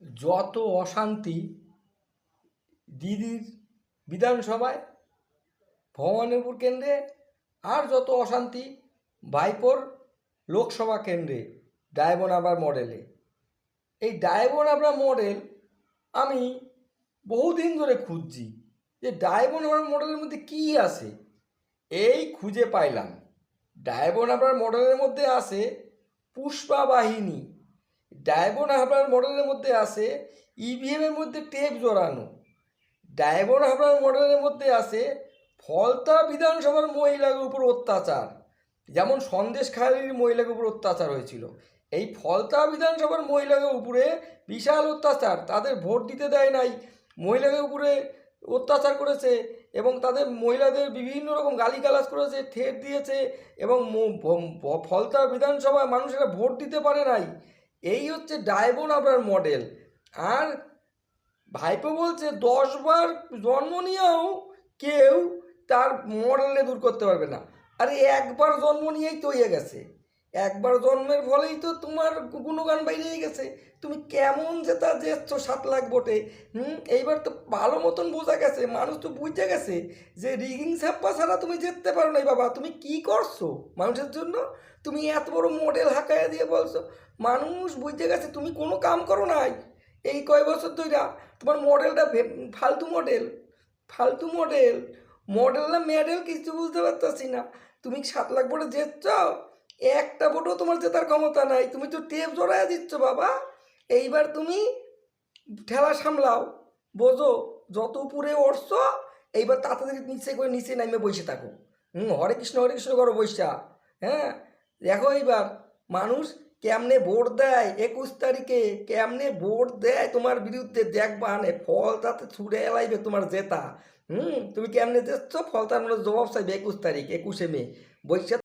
যত অশান্তি দিদির বিধানসভায় ভবানীপুর কেন্দ্রে, আর যত অশান্তি ভাইপোর লোকসভা কেন্দ্রে ডায়মন্ড মডেলে। এই ডায়মন্ড মডেল আমি বহুদিন ধরে খুঁজছি যে ডায়মন্ড মডেলের মধ্যে কী আছে। এই খুঁজে পাইলাম। ডায়মন্ড মডেলের মধ্যে আছে পুষ্পা বাহিনী। ডায়মন্ড মডেলের মধ্যে আছে ইভিএমের মধ্যে টেপ জড়ানো। ডায়মন্ড মডেলের মধ্যে আছে ফলতা বিধানসভার মহিলার উপর অত্যাচার, যেমন সন্দেশখালীর মহিলার উপর অত্যাচার হয়েছিল। এই ফলতা বিধানসভার মহিলাদের উপরে বিশাল অত্যাচার, তাদের ভোট দিতে দেয় নাই, মহিলাদের উপরে অত্যাচার করেছে এবং তাদের মহিলাদের বিভিন্ন রকম গালিগালাজ করেছে, ঠেট দিয়েছে এবং ফলতা বিধানসভায় মানুষেরা ভোট দিতে পারে নাই। এই হচ্ছে ডায়মন্ড মডেল। আর ভাইপো বলছে 10বার জন্ম নিয়েও কেউ তার মডেলে দূর করতে পারবে না। আরে একবার জন্ম নিয়েই তো হয়ে গেছে, একবার জন্মের ফলেই তো তোমার গুণগান বাইরে গেছে। তুমি কেমন জেতা যেচ্ছ 7 লাখ ভোটে। এইবার তো ভালো মতন বোঝা গেছে, মানুষ তো বুঝতে গেছে যে রিগিং ছাপ্পা ছাড়া তুমি জিততে পারো নাই। বাবা তুমি কি করছো মানুষের জন্য? তুমি এত বড় মডেল হাঁকাইয়া দিয়ে বলছো, মানুষ বুঝতে গেছে তুমি কোনো কাম করো নাই এই কয় বছর ধরে। তোমার মডেলটা ফালতু মডেল, ফালতু মডেল। মডেল না মেডেল কিছু বুঝতে পারতেছি না। তুমি 7 লাখ ভোটে জিতছ, একটা ভোটও তোমার জেতার ক্ষমতা নাই। তুমি তো টেপ জড়াইয়া দিচ্ছ বাবা। এইবার তুমি ঠেলা সামলাও, বোঝো যত উপরে উঠছ এইবার তাড়াতাড়ি নিচে করে নিচে নামে বসে থাকো। হরে কৃষ্ণ করো বৈশা। হ্যাঁ দেখো এইবার মানুষ কেমনে ভোট দেয় 21 তারিখে, কেমনে ভোট দেয় তোমার বিরুদ্ধে। দেখবা নে ফল তাতে ছুড়ে এলাইবে তোমার জেতা। তুমি কেমনে দেখছো ফল তার মানে জবাব চাইবে 21 তারিখ 21শে মে বৈশাখ।